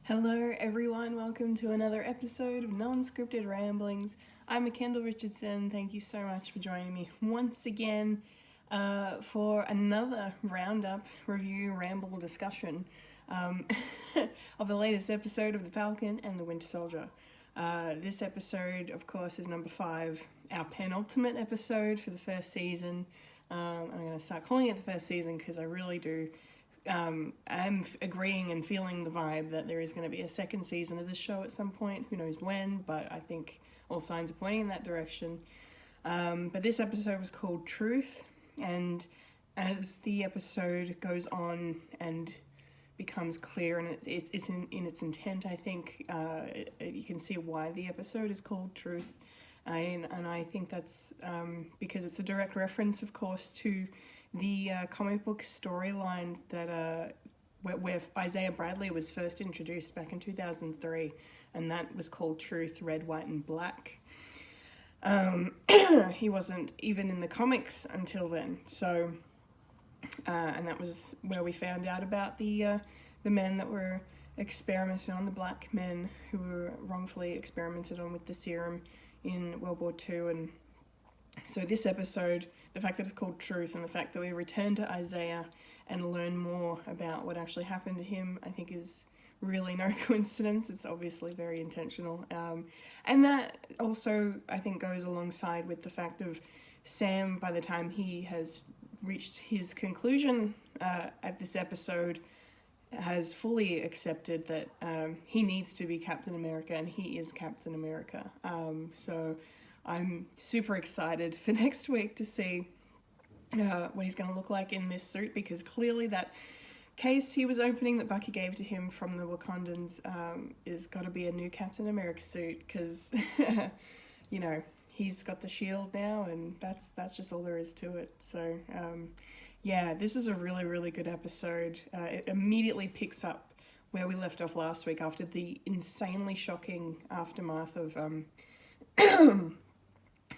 Hello everyone, welcome to another episode of Non-Scripted Ramblings. I'm Kendall Richardson. Thank you so much for joining me once again for another roundup, review, ramble discussion of the latest episode of the Falcon and the Winter Soldier. This episode, of course, is number 5, our penultimate episode for the first season. I'm going to start calling it the first season because I really do. I'm agreeing and feeling the vibe that there is going to be a second season of this show at some point. Who knows when, but I think all signs are pointing in that direction. But this episode was called Truth, and as the episode goes on and becomes clear and it's in its intent, I think you can see why the episode is called Truth. And I think that's because it's a direct reference, of course, to the comic book storyline that where Isaiah Bradley was first introduced back in 2003, and that was called Truth, Red, White, and Black. He wasn't even in the comics until then, so and that was where we found out about the men that were experimented on, the black men who were wrongfully experimented on with the serum in World War II. And so this episode, the fact that it's called Truth and the fact that we return to Isaiah and learn more about what actually happened to him, I think is really no coincidence. It's obviously very intentional. And that also, I think, goes alongside with the fact of Sam, by the time he has reached his conclusion at this episode, has fully accepted that he needs to be Captain America, and he is Captain America. So I'm super excited for next week to see what he's going to look like in this suit, because clearly that case he was opening that Bucky gave to him from the Wakandans is got to be a new Captain America suit, because, you know, he's got the shield now, and that's just all there is to it. So, yeah, this was a really, really good episode. It immediately picks up where we left off last week after the insanely shocking aftermath of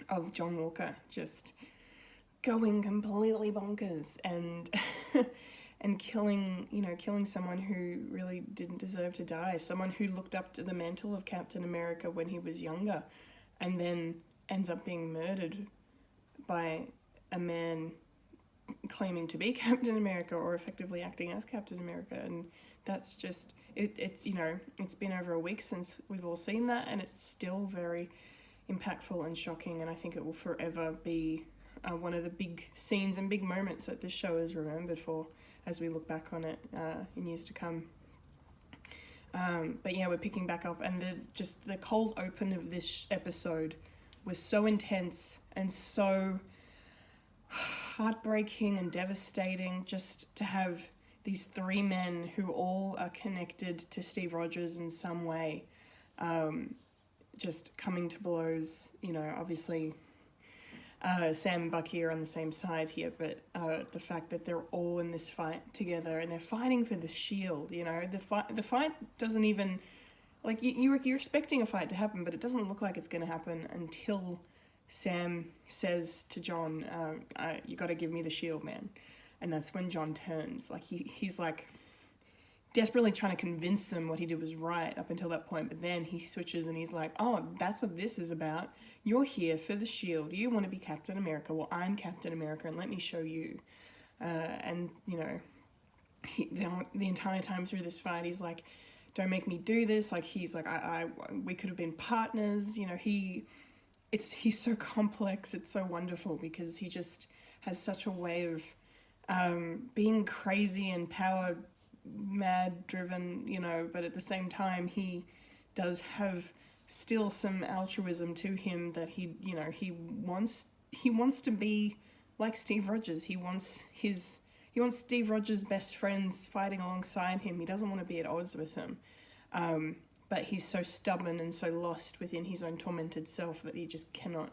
of John Walker just going completely bonkers and and killing someone who really didn't deserve to die, someone who looked up to the mantle of Captain America when he was younger, and then ends up being murdered by a man claiming to be Captain America, or effectively acting as Captain America. And that's just it's it's been over a week since we've all seen that, and it's still very impactful and shocking, and I think it will forever be one of the big scenes and big moments that this show is remembered for as we look back on it in years to come. But yeah, we're picking back up, and the cold open of this episode was so intense and so heartbreaking and devastating, just to have these 3 men who all are connected to Steve Rogers in some way, just coming to blows. You know, obviously Sam and Bucky are on the same side here, but the fact that they're all in this fight together and they're fighting for the shield, you know, the fight doesn't even, like, you're expecting a fight to happen, but it doesn't look like it's going to happen until Sam says to John, you got to give me the shield, man. And that's when John turns. Like, he's like desperately trying to convince them what he did was right up until that point, but then he switches and he's like, oh, that's what this is about. You're here for the shield. You want to be Captain America. Well, I'm Captain America, and let me show you. And, you know, the entire time through this fight, he's like, don't make me do this. Like, he's like, we could have been partners. You know, he's so complex. It's so wonderful, because he just has such a way of being crazy and power mad driven, you know, but at the same time he does have still some altruism to him, that he wants to be like Steve Rogers. He wants Steve Rogers' best friends fighting alongside him. He doesn't want to be at odds with him. But he's so stubborn and so lost within his own tormented self that he just cannot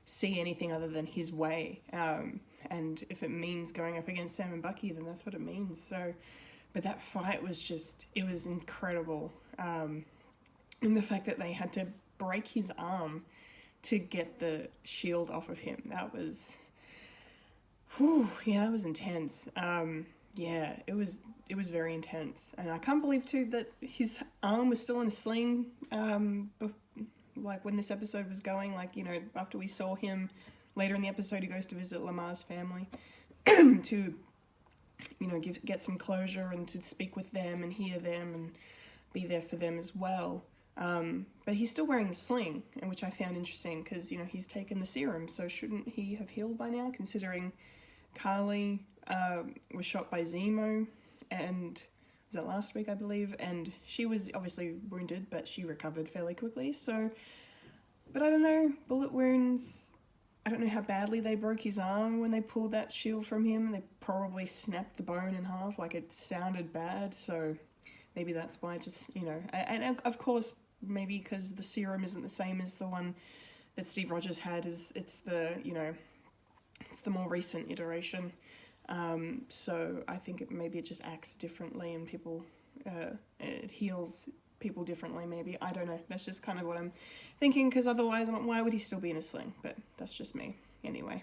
see anything other than his way. And if it means going up against Sam and Bucky, then that's what it means. So, but that fight was it was incredible. And the fact that they had to break his arm to get the shield off of him, that was, that was intense. yeah, it was very intense, and I can't believe too that his arm was still in a sling. Like when this episode was going, like, you know, after we saw him later in the episode, he goes to visit Lamar's family to, you know, get some closure and to speak with them and hear them and be there for them as well. But he's still wearing the sling, and which I found interesting because, you know, he's taken the serum, so shouldn't he have healed by now, considering Carly was shot by Zemo, and was that last week, I believe, and she was obviously wounded, but she recovered fairly quickly, so, but I don't know, bullet wounds, I don't know how badly they broke his arm when they pulled that shield from him. They probably snapped the bone in half, like it sounded bad, so maybe that's why, just, you know, and of course, maybe because the serum isn't the same as the one that Steve Rogers had, it's the, you know, it's the more recent iteration, so I think maybe it just acts differently and people, it heals people differently maybe, I don't know, that's just kind of what I'm thinking, because otherwise why would he still be in a sling, but that's just me, anyway.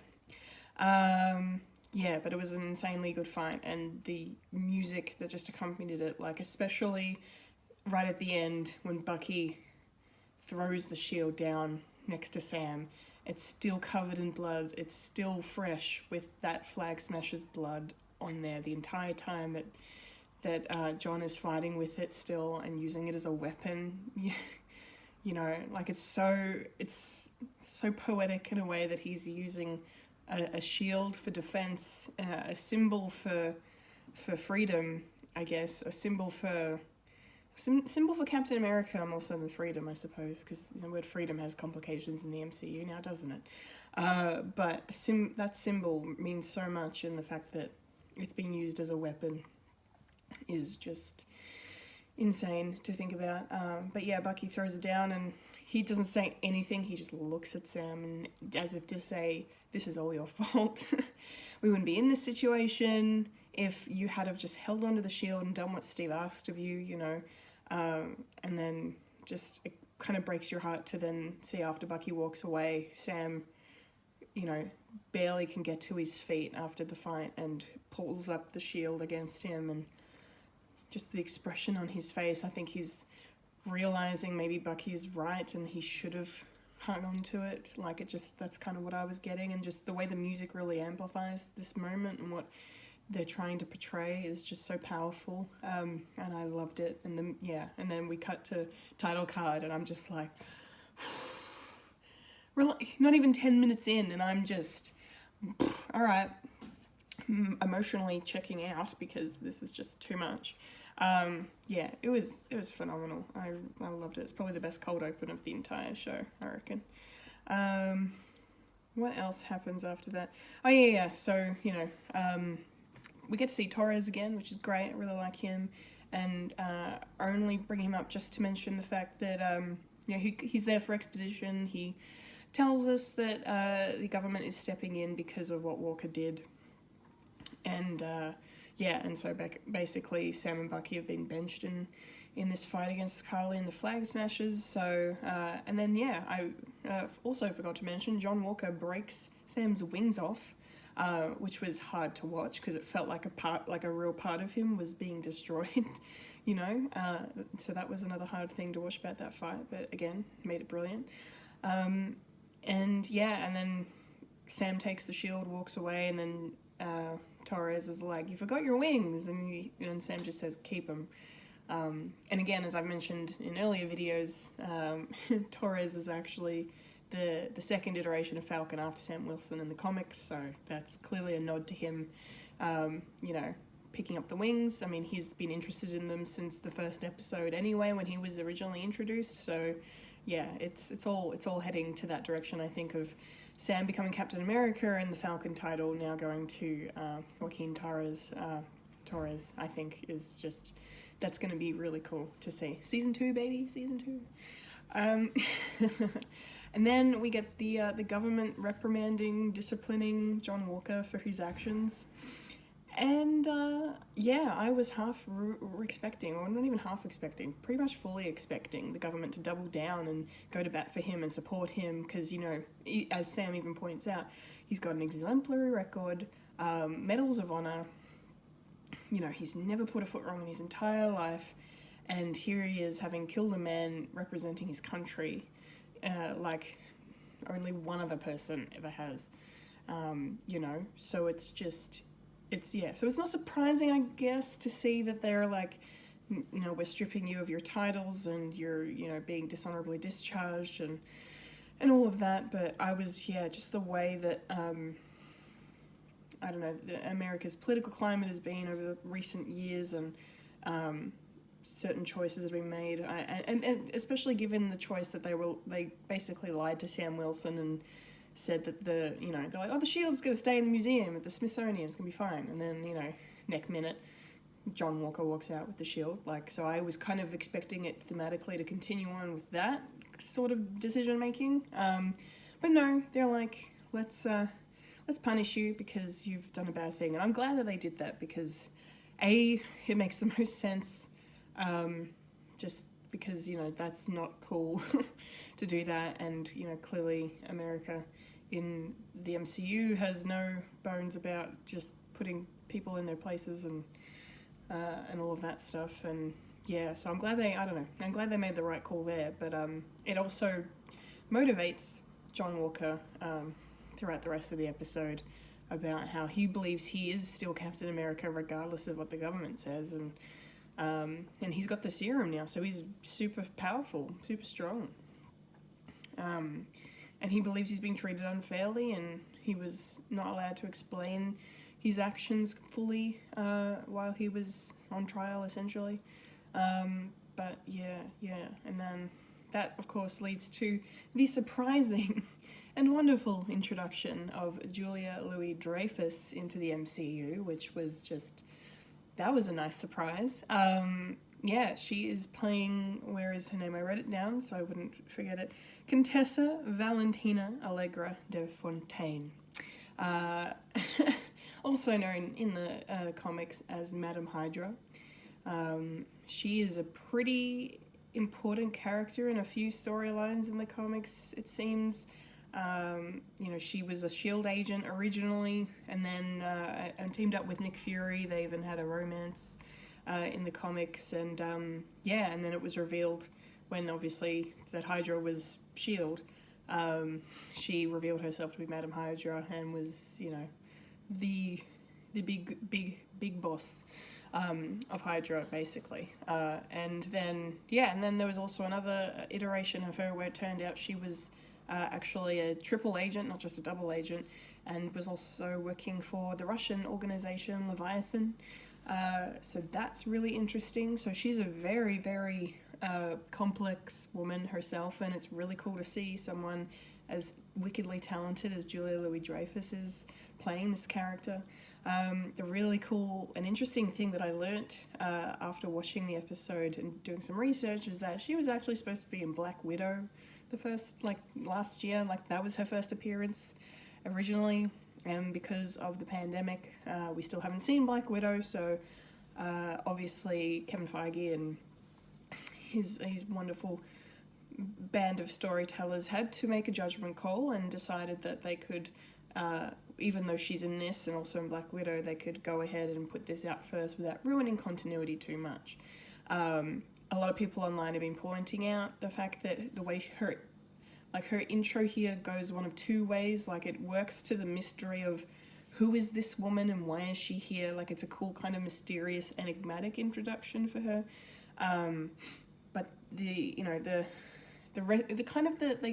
Yeah, but it was an insanely good fight, and the music that just accompanied it, like especially right at the end when Bucky throws the shield down next to Sam, it's still covered in blood, it's still fresh with that Flag Smasher's blood on there the entire time that John is fighting with it still and using it as a weapon. You know, like it's so poetic in a way that he's using a shield for defense, a symbol for freedom, I guess, a symbol for Captain America more so than freedom, I suppose, because the word freedom has complications in the MCU now, doesn't it? But that symbol means so much, and the fact that it's being used as a weapon is just insane to think about. But yeah, Bucky throws it down, and he doesn't say anything. He just looks at Sam and as if to say, "This is all your fault. We wouldn't be in this situation if you had have just held onto the shield and done what Steve asked of you, you know." And then just it kind of breaks your heart to then see after Bucky walks away, Sam, you know, barely can get to his feet after the fight and pulls up the shield against him, and just the expression on his face, I think he's realizing maybe Bucky is right and he should have hung on to it. Like it just, that's kind of what I was getting, and just the way the music really amplifies this moment and what they're trying to portray is just so powerful, and I loved it. And then and then we cut to title card, and I'm just like, we're like not even 10 minutes in, and I'm just, all right, emotionally checking out because this is just too much. Yeah, it was phenomenal. I loved it. It's probably the best cold open of the entire show, I reckon. What else happens after that? Oh yeah. So, you know, we get to see Torres again, which is great. I really like him, and only bring him up just to mention the fact that you know, he's there for exposition. He tells us that the government is stepping in because of what Walker did, and and so basically Sam and Bucky have been benched in this fight against Carly and the Flag Smashers. So and then I also forgot to mention John Walker breaks Sam's wings off. Which was hard to watch because it felt like a real part of him was being destroyed, you know. So that was another hard thing to watch about that fight, but again, made it brilliant. And then Sam takes the shield, walks away, and then Torres is like, "You forgot your wings," and Sam just says, "Keep them." And again, as I've mentioned in earlier videos, Torres is actually the second iteration of Falcon after Sam Wilson in the comics, so that's clearly a nod to him, you know, picking up the wings. I mean, he's been interested in them since the first episode anyway, when he was originally introduced, so yeah, it's all heading to that direction, I think, of Sam becoming Captain America and the Falcon title now going to Joaquin Torres, I think, is just, that's going to be really cool to see. Season 2, baby, Season 2. And then we get the government reprimanding, disciplining John Walker for his actions. And I was half expecting, or not even half expecting, pretty much fully expecting the government to double down and go to bat for him and support him because, you know, as Sam even points out, he's got an exemplary record, medals of honor, he's never put a foot wrong in his entire life, and here he is having killed a man representing his country, like only one other person ever has. So it's just, so it's not surprising, I guess, to see that they're like, we're stripping you of your titles and you're, being dishonorably discharged and all of that. But I was, just the way that, I don't know, America's political climate has been over the recent years, and certain choices that have been made, and especially given the choice that they basically lied to Sam Wilson and said that they're like, oh, the shield's going to stay in the museum at the Smithsonian, it's going to be fine. And then, next minute, John Walker walks out with the shield. So I was kind of expecting it thematically to continue on with that sort of decision making. But no, they're like, let's punish you because you've done a bad thing. And I'm glad that they did that because, A, it makes the most sense, just because, that's not cool to do that. And, clearly America in the MCU has no bones about just putting people in their places and all of that stuff. And so I'm glad I'm glad they made the right call there. But it also motivates John Walker throughout the rest of the episode about how he believes he is still Captain America regardless of what the government says, and he's got the serum now, so he's super powerful, super strong, and he believes he's being treated unfairly, and he was not allowed to explain his actions fully while he was on trial, essentially. But and then that, of course, leads to the surprising and wonderful introduction of Julia Louis-Dreyfus into the MCU, which was that was a nice surprise. She is playing, where is her name? I wrote it down so I wouldn't forget it. Contessa Valentina Allegra de Fontaine. Also known in the comics as Madame Hydra. She is a pretty important character in a few storylines in the comics, it seems. She was a S.H.I.E.L.D. agent originally, and then and teamed up with Nick Fury. They even had a romance in the comics, and and then it was revealed when, obviously, that Hydra was S.H.I.E.L.D. She revealed herself to be Madame Hydra and was, the big boss of Hydra, basically. And then there was also another iteration of her where it turned out she was actually a triple agent, not just a double agent, and was also working for the Russian organization Leviathan. So that's really interesting. So she's a very, very complex woman herself, and it's really cool to see someone as wickedly talented as Julia Louis-Dreyfus is playing this character. The really cool and interesting thing that I learnt after watching the episode and doing some research is that she was actually supposed to be in Black Widow the first, last year. That was her first appearance originally, and because of the pandemic, we still haven't seen Black Widow, so obviously Kevin Feige and his wonderful band of storytellers had to make a judgment call and decided that they could, even though she's in this and also in Black Widow, they could go ahead and put this out first without ruining continuity too much. A lot of people online have been pointing out the fact that the way her intro here goes one of two ways. It works to the mystery of who is this woman and why is she here. It's a cool kind of mysterious, enigmatic introduction for her. But they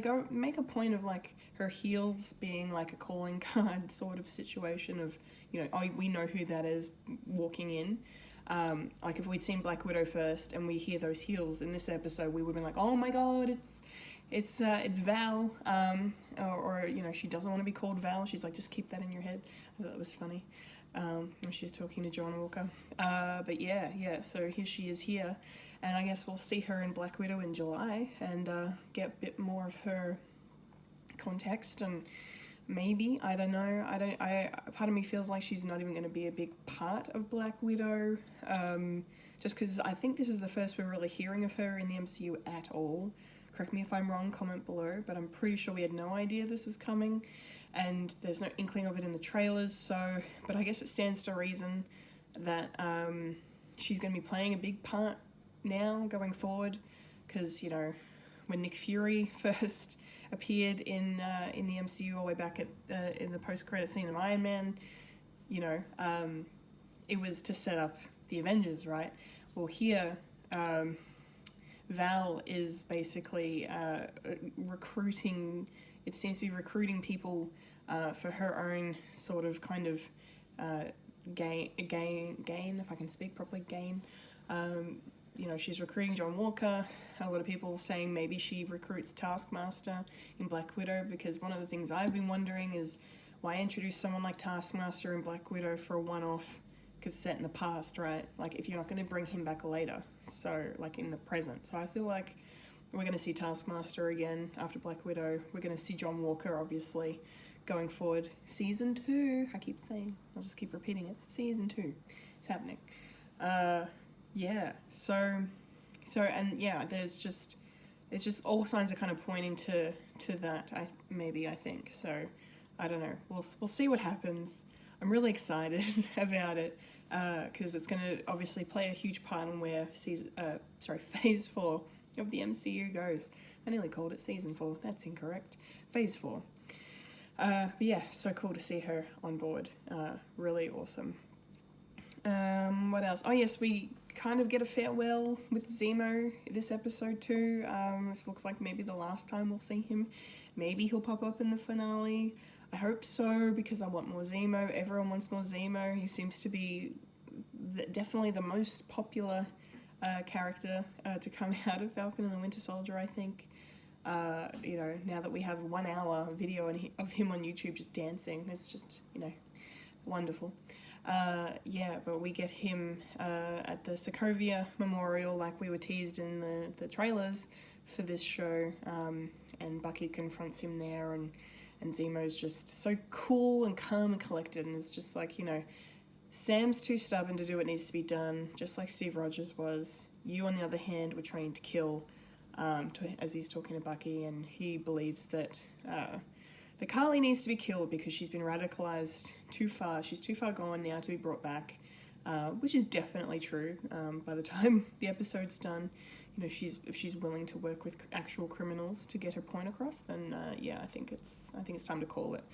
go make a point of her heels being a calling card sort of situation of, we know who that is walking in. If we'd seen Black Widow first and we hear those heels in this episode, we would have been like, oh my god, it's Val, or she doesn't want to be called Val. She's like, just keep that in your head. I thought that was funny when she's talking to John Walker. But so here she is here, and I guess we'll see her in Black Widow in July and get a bit more of her context, and maybe, I don't know, part of me feels like she's not even going to be a big part of Black Widow, just because I think this is the first we're really hearing of her in the MCU at all. Correct me if I'm wrong, comment below, but I'm pretty sure we had no idea this was coming, and there's no inkling of it in the trailers, but I guess it stands to reason that she's going to be playing a big part now going forward, because, you know, when Nick Fury first appeared in the MCU all the way back in the post-credit scene of Iron Man, you know, it was to set up the Avengers, right? Well, here, Val is basically recruiting, it seems to be recruiting people for her own sort of kind of gain, if I can speak properly, gain. You know, she's recruiting John Walker. A lot of people saying maybe she recruits Taskmaster in Black Widow, because one of the things I've been wondering is why introduce someone like Taskmaster in Black Widow for a one-off, because it's set in the past, right? Like, if you're not going to bring him back later, so, like, in the present. So I feel like we're going to see Taskmaster again after Black Widow. We're going to see John Walker, obviously, going forward. Season 2, I keep saying, I'll just keep repeating it. Season 2, it's happening. Yeah, so, and yeah, there's just, it's just all signs are kind of pointing to that, I think. So, I don't know, we'll see what happens. I'm really excited about it, because it's going to obviously play a huge part in where Phase 4 of the MCU goes. I nearly called it Season 4, that's incorrect. Phase 4. But yeah, so cool to see her on board. Really awesome. What else? Oh yes, we kind of get a farewell with Zemo this episode too. This looks like maybe the last time we'll see him. Maybe he'll pop up in the finale. I hope so, because I want more Zemo. Everyone wants more Zemo. He seems to be definitely the most popular character to come out of Falcon and the Winter Soldier, I think. You know, now that we have 1 hour video of him on YouTube just dancing, it's just, you know, wonderful. Yeah, but we get him at the Sokovia Memorial, like we were teased in the trailers for this show, and Bucky confronts him there, and Zemo's just so cool and calm and collected, and it's just like, you know, Sam's too stubborn to do what needs to be done, just like Steve Rogers was. You, on the other hand, were trained to kill, as he's talking to Bucky, and he believes that the Carly needs to be killed because she's been radicalized too far. She's too far gone now to be brought back, which is definitely true. By the time the episode's done, you know, if she's willing to work with actual criminals to get her point across, then yeah, I think it's time to call it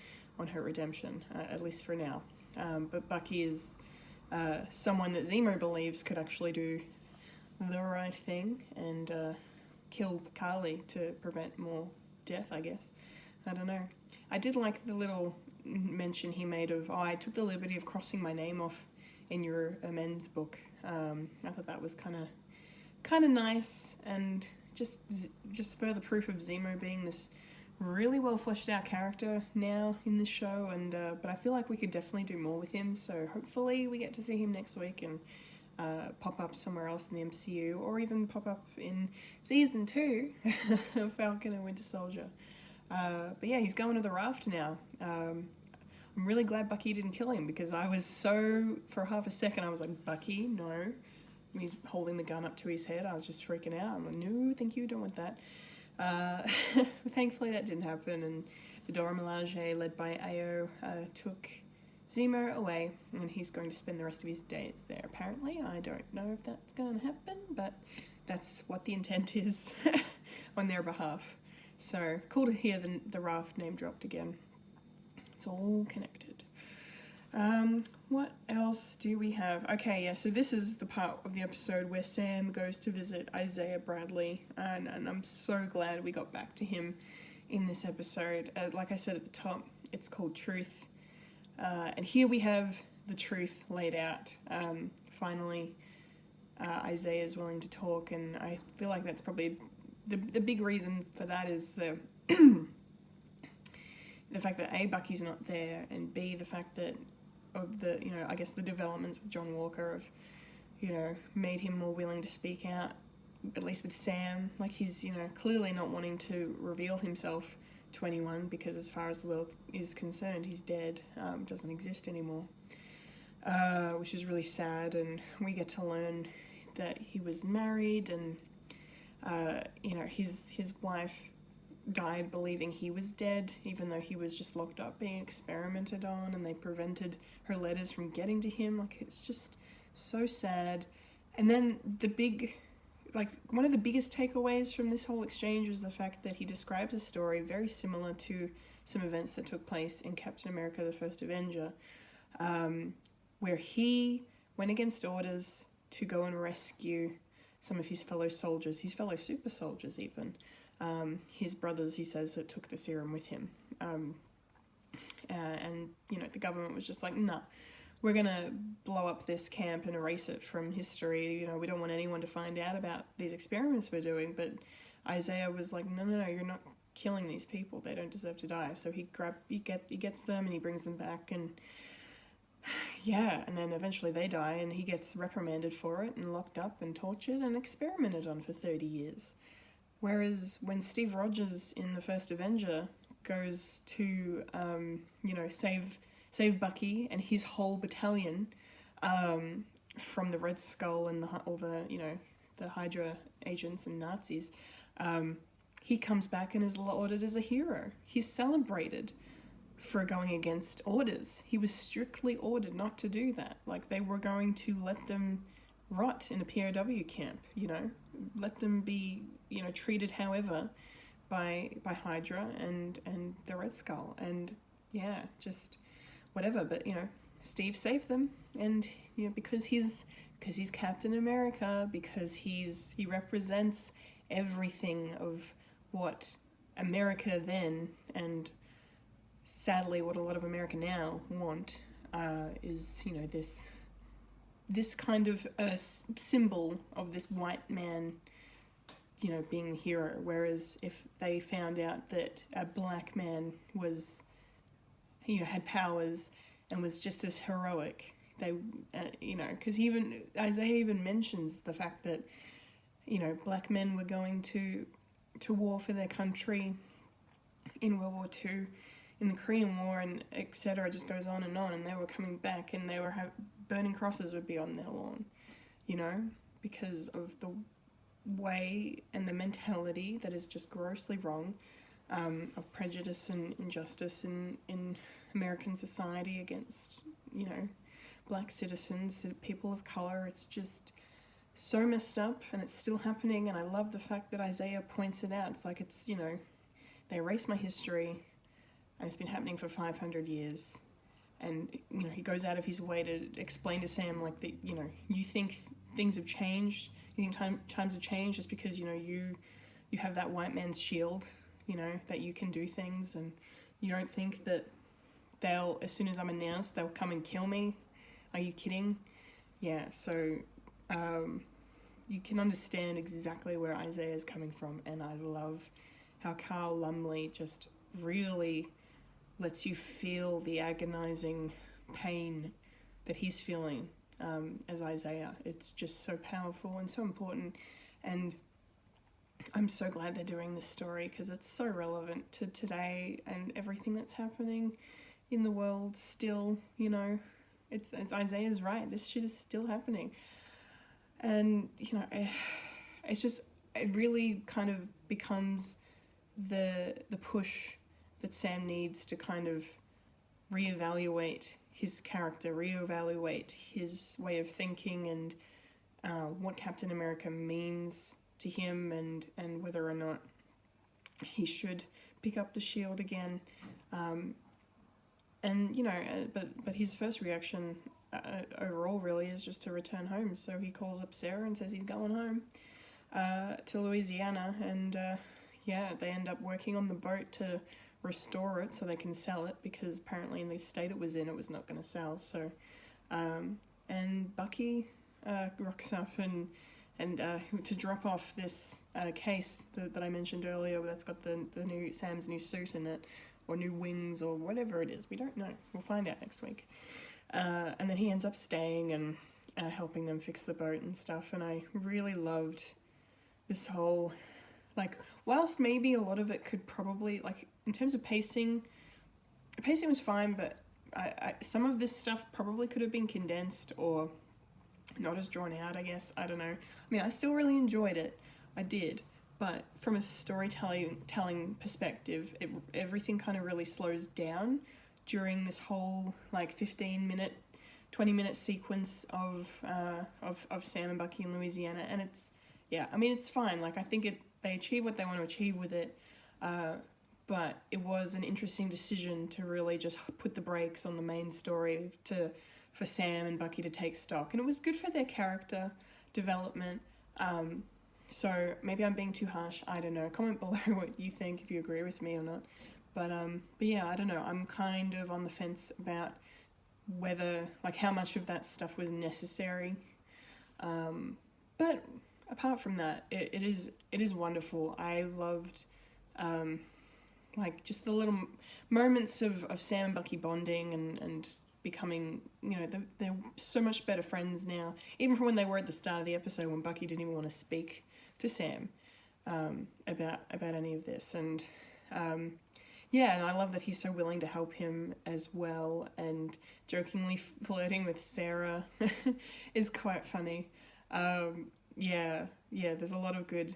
on her redemption, at least for now. But Bucky is someone that Zemo believes could actually do the right thing and kill Carly to prevent more death, I guess. I don't know. I did like the little mention he made of, I took the liberty of crossing my name off in your amends book. I thought that was kind of nice, and just further proof of Zemo being this really well fleshed out character now in this show, and but I feel like we could definitely do more with him, so hopefully we get to see him next week and pop up somewhere else in the MCU, or even pop up in Season 2 of Falcon and Winter Soldier. But yeah, he's going to the raft now. I'm really glad Bucky didn't kill him, because I was for half a second, I was like, Bucky, no. And he's holding the gun up to his head. I was just freaking out. I'm like, no, thank you, don't want that. Thankfully that didn't happen, and the Dora Milaje, led by Ayo, took Zemo away, and he's going to spend the rest of his days there, apparently. I don't know if that's going to happen, but that's what the intent is on their behalf. So, cool to hear the raft name dropped again. It's all connected. What else do we have? Okay, yeah, so this is the part of the episode where Sam goes to visit Isaiah Bradley, and I'm so glad we got back to him in this episode. Like I said at the top, it's called Truth, and here we have the truth laid out. Finally, Isaiah is willing to talk, and I feel like that's probably the big reason for that is the fact that A, Bucky's not there, and B, the fact that of the, you know, I guess the developments with John Walker have, you know, made him more willing to speak out, at least with Sam. Like, he's, you know, clearly not wanting to reveal himself to anyone, because as far as the world is concerned, he's dead, doesn't exist anymore, which is really sad. And we get to learn that he was married, and you know, his wife died believing he was dead, even though he was just locked up being experimented on, and they prevented her letters from getting to him. Like, it's just so sad. And then one of the biggest takeaways from this whole exchange was the fact that he describes a story very similar to some events that took place in Captain America: The First Avenger, where he went against orders to go and rescue some of his fellow soldiers, his fellow super soldiers even. His brothers, he says, that took the serum with him. And, the government was just like, nah, we're going to blow up this camp and erase it from history. We don't want anyone to find out about these experiments we're doing. But Isaiah was like, no, you're not killing these people. They don't deserve to die. So he gets them and he brings them back, and and then eventually they die, and he gets reprimanded for it and locked up and tortured and experimented on for 30 years. Whereas when Steve Rogers in The First Avenger goes to, save Bucky and his whole battalion from the Red Skull and all the Hydra agents and Nazis, he comes back and is lauded as a hero. He's celebrated for going against orders. He was strictly ordered not to do that. Like, they were going to let them rot in a POW camp, let them be, treated however by Hydra and the Red Skull, and just whatever. But Steve saved them, and because he's Captain America, because he represents everything of what America then, and sadly what a lot of America now want, is this kind of symbol of this white man being the hero. Whereas if they found out that a black man was had powers and was just as heroic, they because Isaiah even mentions the fact that black men were going to war for their country in World War II, in the Korean War, and etc. Just goes on, and they were coming back, and they were burning crosses would be on their lawn, because of the way and the mentality that is just grossly wrong, of prejudice and injustice in American society against black citizens, people of color. It's just so messed up, and it's still happening. And I love the fact that Isaiah points it out. It's like, it's they erased my history, and it's been happening for 500 years. And he goes out of his way to explain to Sam, like, that you think things have changed, you think times have changed just because you have that white man's shield, that you can do things, and you don't think that they'll, as soon as I'm announced, they'll come and kill me. Are you kidding? Yeah. So you can understand exactly where Isaiah is coming from, and I love how Carl Lumley just really lets you feel the agonizing pain that he's feeling as Isaiah. It's just so powerful and so important, and I'm so glad they're doing this story because it's so relevant to today and everything that's happening in the world still. It's Isaiah's right. This shit is still happening, and it really kind of becomes the push that Sam needs to kind of reevaluate his character, reevaluate his way of thinking, and what Captain America means to him, and whether or not he should pick up the shield again. But his first reaction overall really is just to return home. So he calls up Sarah and says he's going home to Louisiana, and they end up working on the boat to restore it so they can sell it, because apparently in the state it was in, it was not going to sell. So and Bucky rocks up and to drop off this case that I mentioned earlier, that's got the new Sam's new suit in it, or new wings, or whatever it is. We don't know. We'll find out next week. And then he ends up staying and helping them fix the boat and stuff. And I really loved this whole, whilst maybe a lot of it could probably, in terms of pacing was fine, but I some of this stuff probably could have been condensed or not as drawn out, I guess. I don't know. I mean, I still really enjoyed it. I did. But from a storytelling perspective, everything kind of really slows down during this whole 15-minute 20-minute sequence of Sam and Bucky in Louisiana, and it's fine. Like, I think they achieve what they want to achieve with it, but it was an interesting decision to really just put the brakes on the main story for Sam and Bucky to take stock, and it was good for their character development. So maybe I'm being too harsh. I don't know. Comment below what you think, if you agree with me or not. But yeah, I don't know. I'm kind of on the fence about whether, like, how much of that stuff was necessary. But apart from that, it is wonderful. I loved, like, just the little moments of Sam and Bucky bonding and becoming, you know, they're so much better friends now. Even from when they were at the start of the episode, when Bucky didn't even want to speak to Sam about any of this. And yeah, and I love that he's so willing to help him as well, and jokingly flirting with Sarah is quite funny. Yeah, there's a lot of good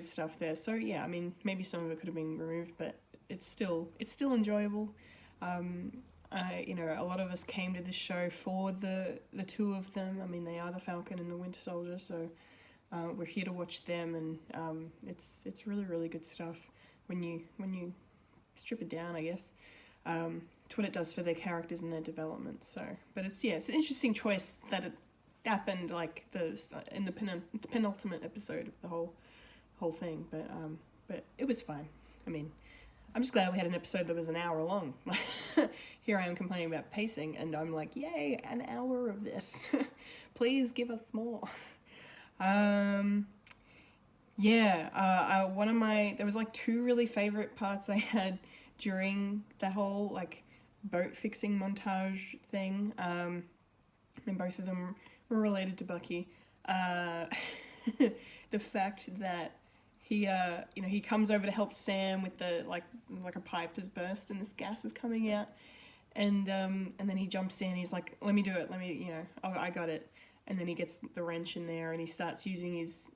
stuff there. So yeah, I mean, maybe some of it could have been removed, but it's still enjoyable. You know, a lot of us came to this show for the two of them. I mean, they are the Falcon and the Winter Soldier, so we're here to watch them, and it's really, really good stuff when you strip it down, I guess. It's what it does for their characters and their development. So, but it's an interesting choice that it happened like in the penultimate episode of the whole thing. But it was fine. I mean, I'm just glad we had an episode that was an hour long. Here I am complaining about pacing, and I'm like, yay, an hour of this. Please give us more. There was like two really favorite parts I had during that whole like boat fixing montage thing, and both of them were related to Bucky. The fact that he comes over to help Sam with the like a pipe has burst and this gas is coming out, and then he jumps in. He's like, let me do it. I got it. And then he gets the wrench in there and he starts using his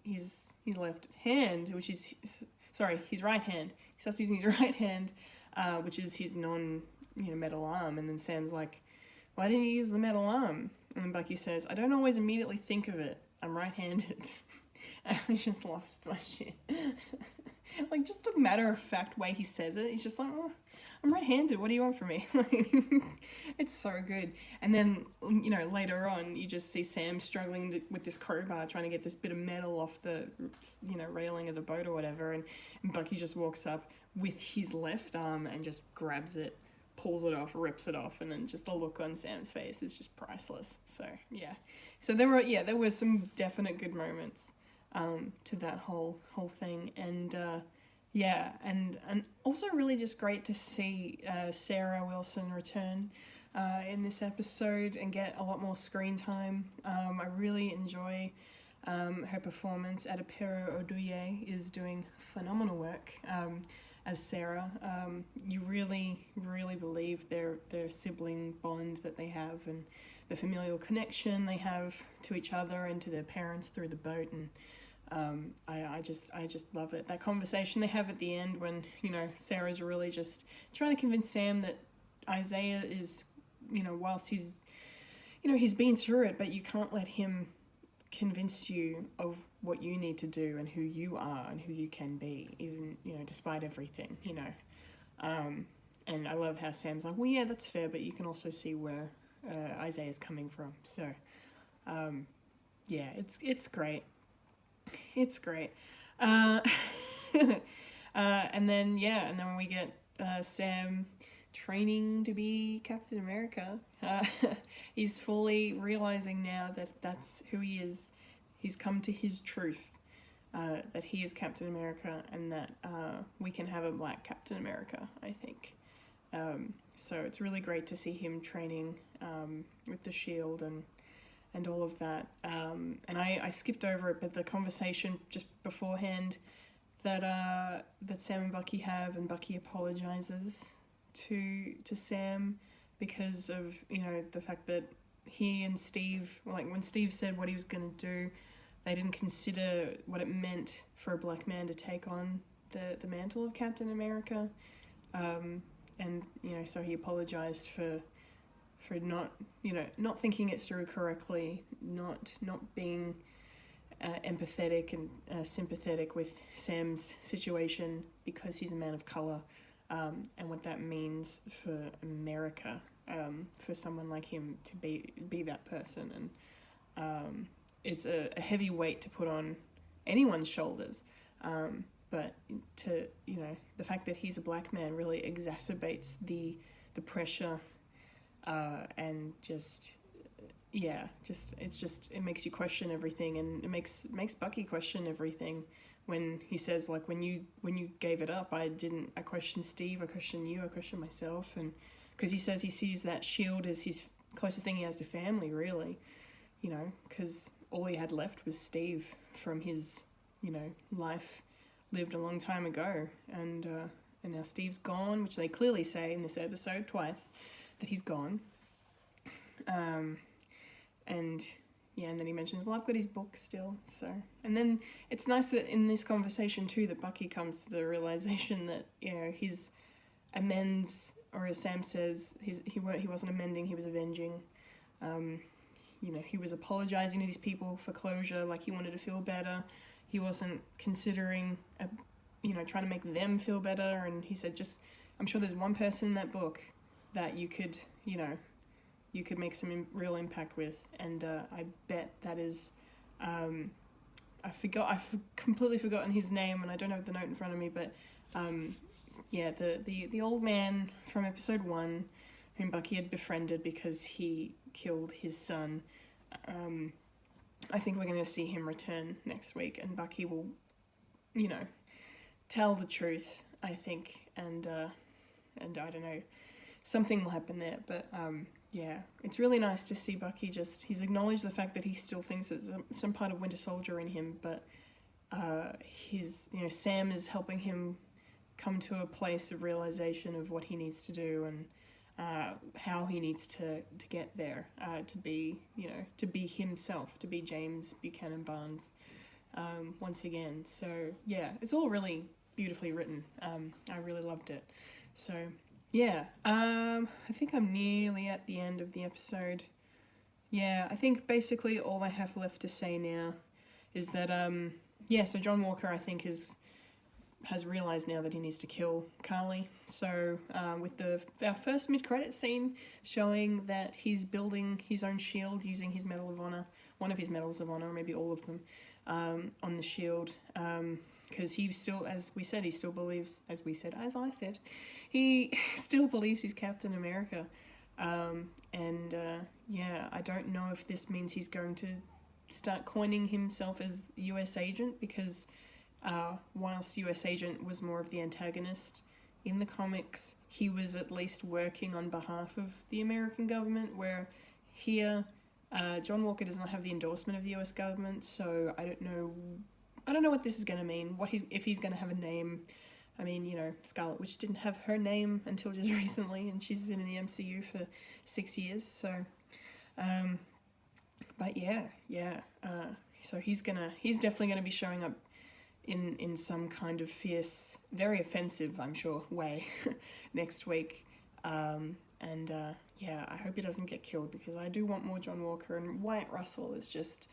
left hand, which is his right hand. He starts using his right hand, which is his metal arm. And then Sam's like, why didn't you use the metal arm? And then Bucky says, I don't always immediately think of it. I'm right-handed. And I just lost my shit. Like, just the matter-of-fact way he says it, he's just like, oh, I'm right-handed, what do you want from me? It's so good. And then, later on, you just see Sam struggling with this crowbar, trying to get this bit of metal off the, railing of the boat or whatever, and Bucky just walks up with his left arm and just grabs it, pulls it off, rips it off, and then just the look on Sam's face is just priceless. So, yeah. So there were some definite good moments to that whole thing, and and also really just great to see Sarah Wilson return in this episode and get a lot more screen time. I really enjoy her performance. Adepero Oduye is doing phenomenal work as Sarah. You really, really believe their sibling bond that they have, and the familial connection they have to each other and to their parents through the boat, and I just love it. That conversation they have at the end when, Sarah's really just trying to convince Sam that Isaiah is, whilst he's been through it, but you can't let him convince you of what you need to do and who you are and who you can be, even, despite everything, and I love how Sam's like, well, yeah, that's fair, but you can also see where Isaiah's coming from. So, it's great. It's great. And then we get Sam training to be Captain America. He's fully realizing now that that's who he is. He's come to his truth, that he is Captain America, and that we can have a black Captain America, I think. So it's really great to see him training with the shield and all of that. And I skipped over it, but the conversation just beforehand that Sam and Bucky have, and Bucky apologizes to Sam because of, the fact that he and Steve, like when Steve said what he was going to do, they didn't consider what it meant for a black man to take on the mantle of Captain America. And, so he apologized for not, not thinking it through correctly, not being empathetic and sympathetic with Sam's situation because he's a man of colour, and what that means for America, for someone like him to be that person. And it's a heavy weight to put on anyone's shoulders, but to, the fact that he's a black man really exacerbates the pressure, and it makes you question everything, and it makes Bucky question everything when he says, like, when you gave it up, I questioned Steve, I questioned you, I questioned myself. And because he says he sees that shield as his closest thing he has to family, really, because all he had left was Steve from his, life lived a long time ago. And now Steve's gone, which they clearly say in this episode twice that he's gone. And then he mentions, well, I've got his book still. So, and then it's nice that in this conversation too, that Bucky comes to the realization that, his amends, or as Sam says, he wasn't amending, he was avenging. He was apologizing to these people for closure, like he wanted to feel better. He wasn't considering, trying to make them feel better. And he said, I'm sure there's one person in that book that you could make some real impact with. And I bet that is, I've completely forgotten his name, and I don't have the note in front of me, but the old man from episode 1 whom Bucky had befriended because he killed his son. I think we're going to see him return next week, and Bucky will, tell the truth, I think, and I don't know, something will happen there, but it's really nice to see Bucky he's acknowledged the fact that he still thinks there's some part of Winter Soldier in him, but Sam is helping him come to a place of realization of what he needs to do, and how he needs to get there, to be himself, to be James Buchanan Barnes, once again. So it's all really beautifully written. I really loved it. So I think I'm nearly at the end of the episode. I think basically all I have left to say now is that so John Walker, I think, has realized now that he needs to kill Carly. So with our first mid-credit scene showing that he's building his own shield using his Medal of Honor, one of his Medals of Honor, or maybe all of them, on the shield, because he still, as I said, he still believes he's Captain America. I don't know if this means he's going to start coining himself as US agent, because whilst US Agent was more of the antagonist in the comics, he was at least working on behalf of the American government, where here John Walker does not have the endorsement of the US government. So I don't know what this is going to mean, if he's going to have a name. I mean, Scarlet Witch didn't have her name until just recently, and she's been in the MCU for 6 years, so so he's definitely going to be showing up in some kind of fierce, very offensive, I'm sure, way next week. I hope he doesn't get killed, because I do want more John Walker, and Wyatt Russell is just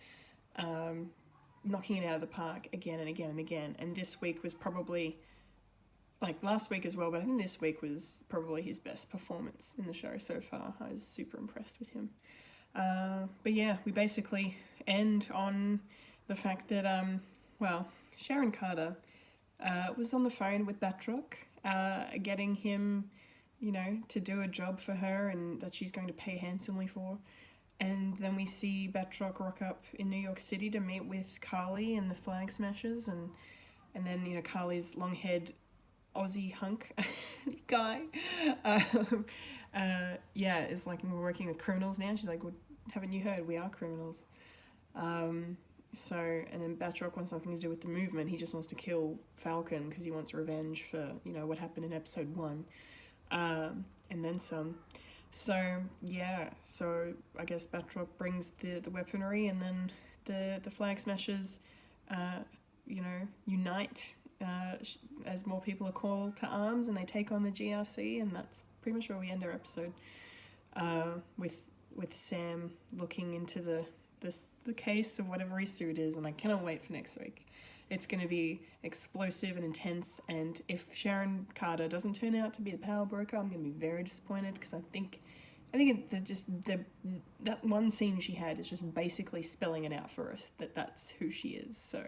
knocking it out of the park again and again and again. And this week was probably, like last week as well, but I think this week was probably his best performance in the show so far. I was super impressed with him. We basically end on the fact that, Sharon Carter was on the phone with Batroc, getting him, to do a job for her, and that she's going to pay handsomely for. And then we see Batroc rock up in New York City to meet with Carly and the Flag Smashers, and then, Carly's long-haired Aussie hunk guy, is like, we're working with criminals now. She's like, well, haven't you heard? We are criminals. And then Batroc wants nothing to do with the movement. He just wants to kill Falcon because he wants revenge for, what happened in episode 1. And then some. So I guess Batroc brings the weaponry, and then the Flag Smashers, unite, as more people are called to arms, and they take on the GRC, and that's pretty much where we end our episode. with Sam looking into the case of whatever his suit is, and I cannot wait for next week. It's going to be explosive and intense, and if Sharon Carter doesn't turn out to be the power broker, I'm going to be very disappointed, because I think that one scene she had is just basically spelling it out for us that that's who she is. So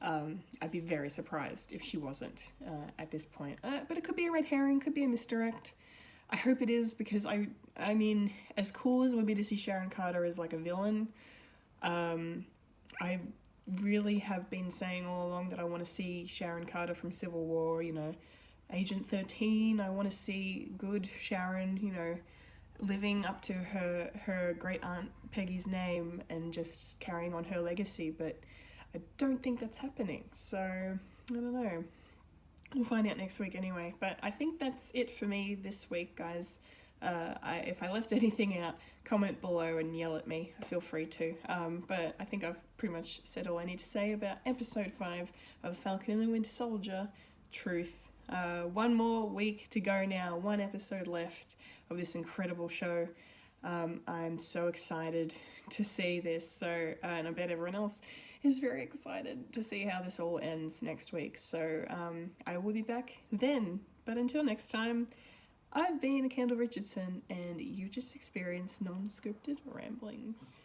I'd be very surprised if she wasn't at this point. But it could be a red herring, could be a misdirect. I hope it is, because I mean, as cool as it would be to see Sharon Carter as like a villain, I really have been saying all along that I want to see Sharon Carter from Civil War, you know, Agent 13. I want to see good Sharon, you know, living up to her great aunt Peggy's name and just carrying on her legacy, but I don't think that's happening. So I don't know. We'll find out next week anyway. But I think that's it for me this week, guys. If I left anything out, comment below and yell at me. Feel free to. But I think I've pretty much said all I need to say about episode 5 of Falcon and the Winter Soldier, Truth. One more week to go now, one episode left of this incredible show. I'm so excited to see this, so and I bet everyone else is very excited to see how this all ends next week. So I will be back then, but until next time, I've been Kendall Richardson, and you just experienced non-scripted ramblings.